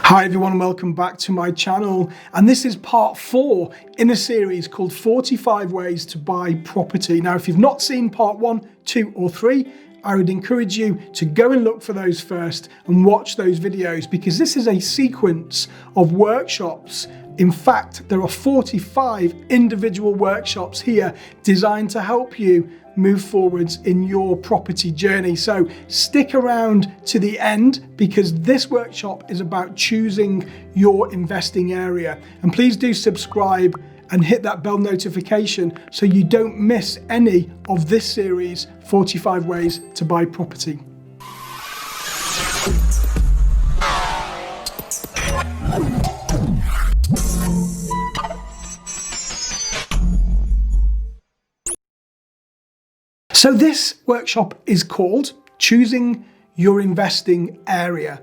Hi everyone, and welcome back to my channel, and this is part 4 in a series called 45 Ways to Buy Property. Now if you've not seen part 1, 2 or 3, I would encourage you to go and look for those first and watch those videos, because this is a sequence of workshops. In fact, there are 45 individual workshops here designed to help you move forwards in your property journey. So stick around to the end, because this workshop is about choosing your investing area. And please do subscribe and hit that bell notification so you don't miss any of this series, 45 Ways to Buy Property. So this workshop is called Choosing Your Investing Area.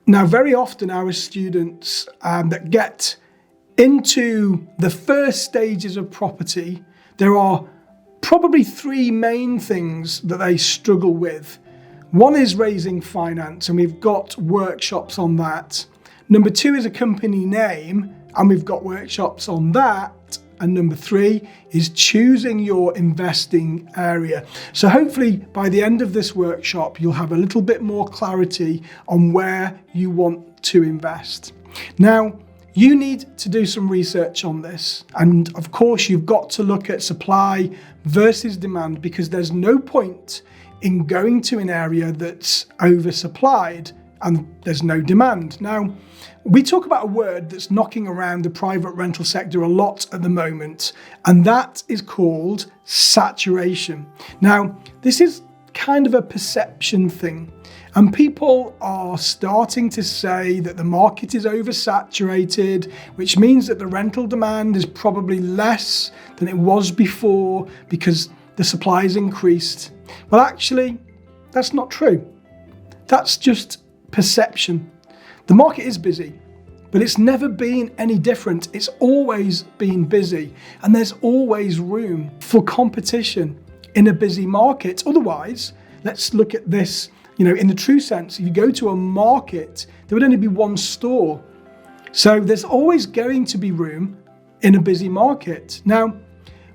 Now, very often our students that get into the first stages of property, there are probably 3 main things that they struggle with. One is raising finance, and we've got workshops on that. Number 2 is a company name, and we've got workshops on that. And number 3 is choosing your investing area. So hopefully by the end of this workshop, you'll have a little bit more clarity on where you want to invest. Now, you need to do some research on this. And of course, you've got to look at supply versus demand, because there's no point in going to an area that's oversupplied and there's no demand. Now, we talk about a word that's knocking around the private rental sector a lot at the moment, and that is called saturation. Now, this is kind of a perception thing, and people are starting to say that the market is oversaturated, which means that the rental demand is probably less than it was before because the supply has increased. Well, actually, that's not true. That's just perception. The market is busy, but it's never been any different. It's always been busy, and there's always room for competition in a busy market. Otherwise, let's look at this, in the true sense. If you go to a market, there would only be one store. So there's always going to be room in a busy market. Now,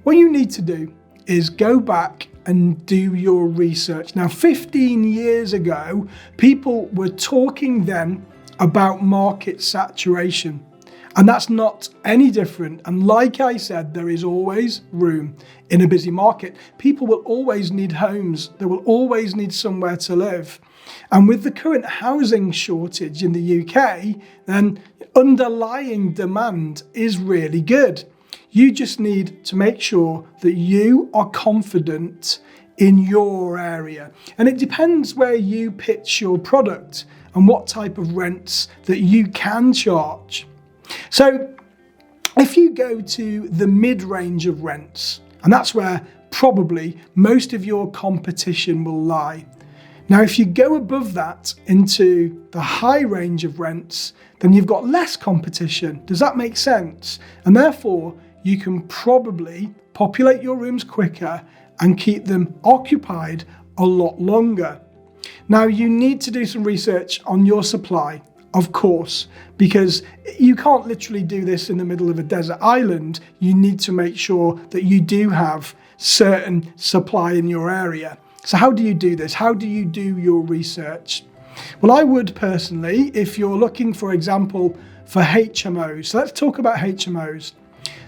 what you need to do is go back and do your research. Now, 15 years ago, people were talking then about market saturation, and that's not any different. And like I said, there is always room in a busy market. People will always need homes. They will always need somewhere to live. And with the current housing shortage in the UK, then underlying demand is really good. You just need to make sure that you are confident in your area. And it depends where you pitch your product and what type of rents that you can charge. So if you go to the mid-range of rents, and that's where probably most of your competition will lie. Now, if you go above that into the high range of rents, then you've got less competition. Does that make sense? And therefore, you can probably populate your rooms quicker and keep them occupied a lot longer. Now, you need to do some research on your supply, of course, because you can't literally do this in the middle of a desert island. You need to make sure that you do have certain supply in your area. So how do you do this? How do you do your research? Well, I would personally, if you're looking, for example, for HMOs. So let's talk about HMOs.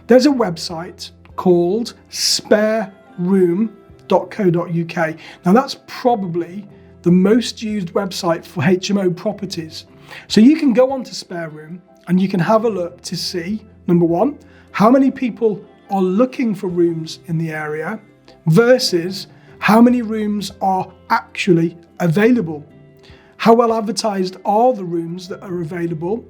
There's a website called spareroom.co.uk. Now, that's probably the most used website for HMO properties. So you can go on to Spare Room and you can have a look to see, number 1, how many people are looking for rooms in the area versus how many rooms are actually available. How well advertised are the rooms that are available?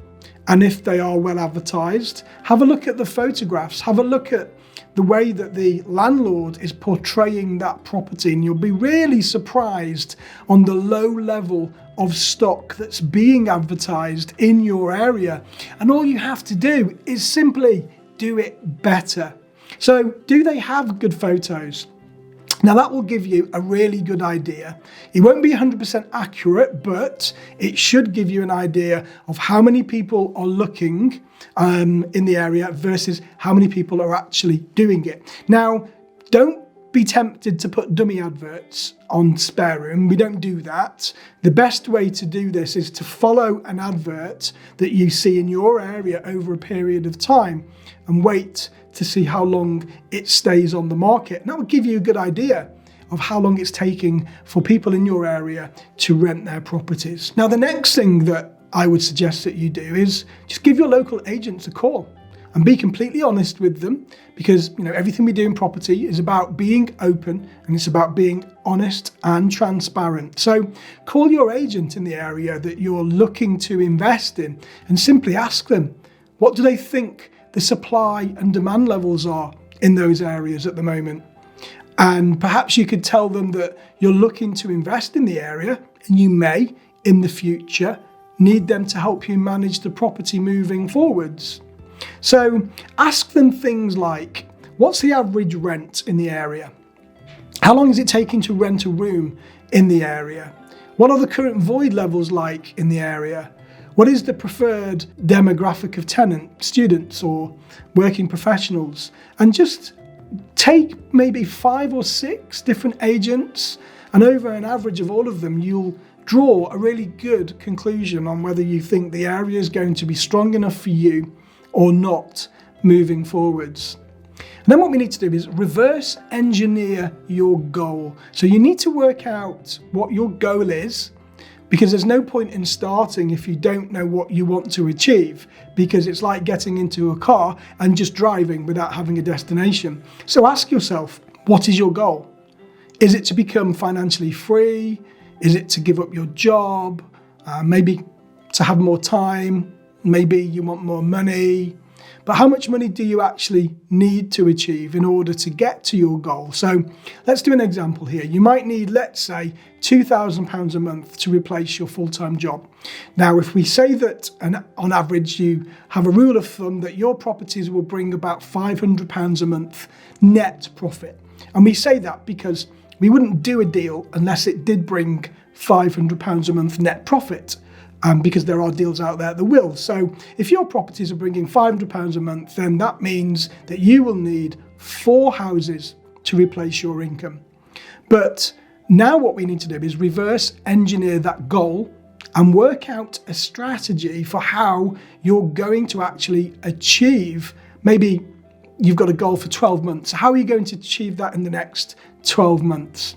And if they are well advertised, have a look at the photographs, have a look at the way that the landlord is portraying that property, and you'll be really surprised on the low level of stock that's being advertised in your area. And all you have to do is simply do it better. So, do they have good photos? Now that will give you a really good idea. It won't be 100% accurate, but it should give you an idea of how many people are looking in the area versus how many people are actually doing it. Now, don't be tempted to put dummy adverts on Spare Room. We don't do that. The best way to do this is to follow an advert that you see in your area over a period of time and wait to see how long it stays on the market. And that will give you a good idea of how long it's taking for people in your area to rent their properties. Now, the next thing that I would suggest that you do is just give your local agents a call and be completely honest with them, because everything we do in property is about being open and it's about being honest and transparent. So call your agent in the area that you're looking to invest in and simply ask them, what do they think the supply and demand levels are in those areas at the moment? And perhaps you could tell them that you're looking to invest in the area and you may, in the future, need them to help you manage the property moving forwards. So ask them things like, what's the average rent in the area? How long is it taking to rent a room in the area? What are the current void levels like in the area? What is the preferred demographic of tenant, students or working professionals? And just take maybe 5 or 6 different agents, and over an average of all of them, you'll draw a really good conclusion on whether you think the area is going to be strong enough for you or not moving forwards. And then what we need to do is reverse engineer your goal. So you need to work out what your goal is, because there's no point in starting if you don't know what you want to achieve, because it's like getting into a car and just driving without having a destination. So ask yourself, what is your goal? Is it to become financially free? Is it to give up your job? Maybe to have more time? Maybe you want more money, but how much money do you actually need to achieve in order to get to your goal? So let's do an example here. You might need, let's say, £2,000 a month to replace your full-time job. Now, if we say that on average you have a rule of thumb that your properties will bring about £500 a month net profit, and we say that because we wouldn't do a deal unless it did bring £500 a month net profit. Because there are deals out there that will. So if your properties are bringing £500 a month, then that means that you will need 4 houses to replace your income. But now what we need to do is reverse engineer that goal and work out a strategy for how you're going to actually achieve. Maybe you've got a goal for 12 months. How are you going to achieve that in the next 12 months?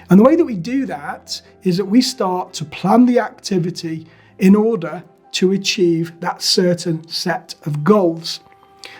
And the way that we do that is that we start to plan the activity in order to achieve that certain set of goals.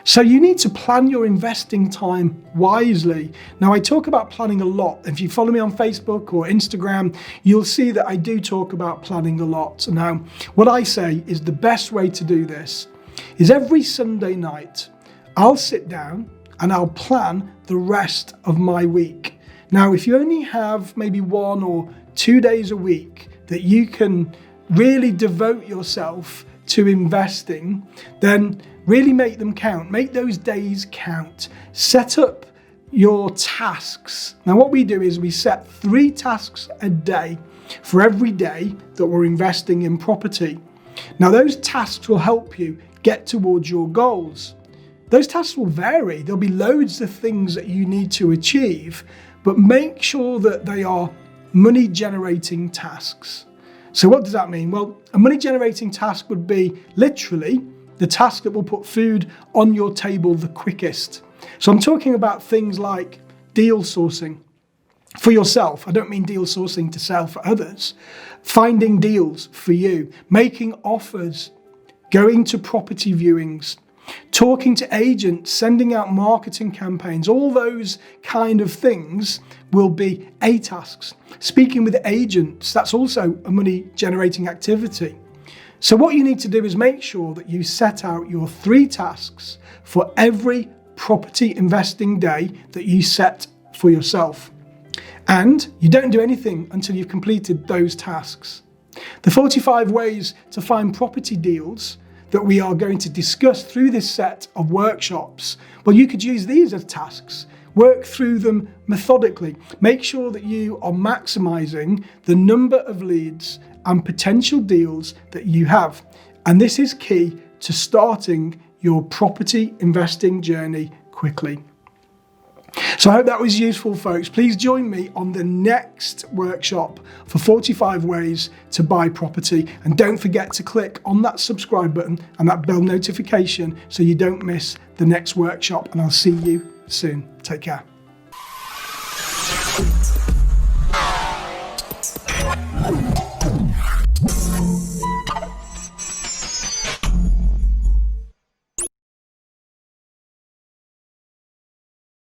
So you need to plan your investing time wisely. Now, I talk about planning a lot. If you follow me on Facebook or Instagram, you'll see that I do talk about planning a lot. Now, what I say is the best way to do this is every Sunday night, I'll sit down and I'll plan the rest of my week. Now, if you only have maybe 1 or 2 days a week that you can really devote yourself to investing, then really make them count. Make those days count. Set up your tasks. Now what we do is we set 3 tasks a day for every day that we're investing in property. Now those tasks will help you get towards your goals. Those tasks will vary. There'll be loads of things that you need to achieve, but make sure that they are money generating tasks. So what does that mean? Well, a money generating task would be literally the task that will put food on your table the quickest. So I'm talking about things like deal sourcing for yourself. I don't mean deal sourcing to sell for others. Finding deals for you, making offers, going to property viewings, talking to agents, sending out marketing campaigns, all those kind of things will be A tasks. Speaking with agents, that's also a money generating activity. So what you need to do is make sure that you set out your 3 tasks for every property investing day that you set for yourself. And you don't do anything until you've completed those tasks. The 45 ways to find property deals that we are going to discuss through this set of workshops, well, you could use these as tasks work through them methodically. Make sure that you are maximizing the number of leads and potential deals that you have. And this is key to starting your property investing journey quickly. So I hope that was useful, folks. Please join me on the next workshop for 45 ways to buy property. And don't forget to click on that subscribe button and that bell notification so you don't miss the next workshop. And I'll see you soon. Take care.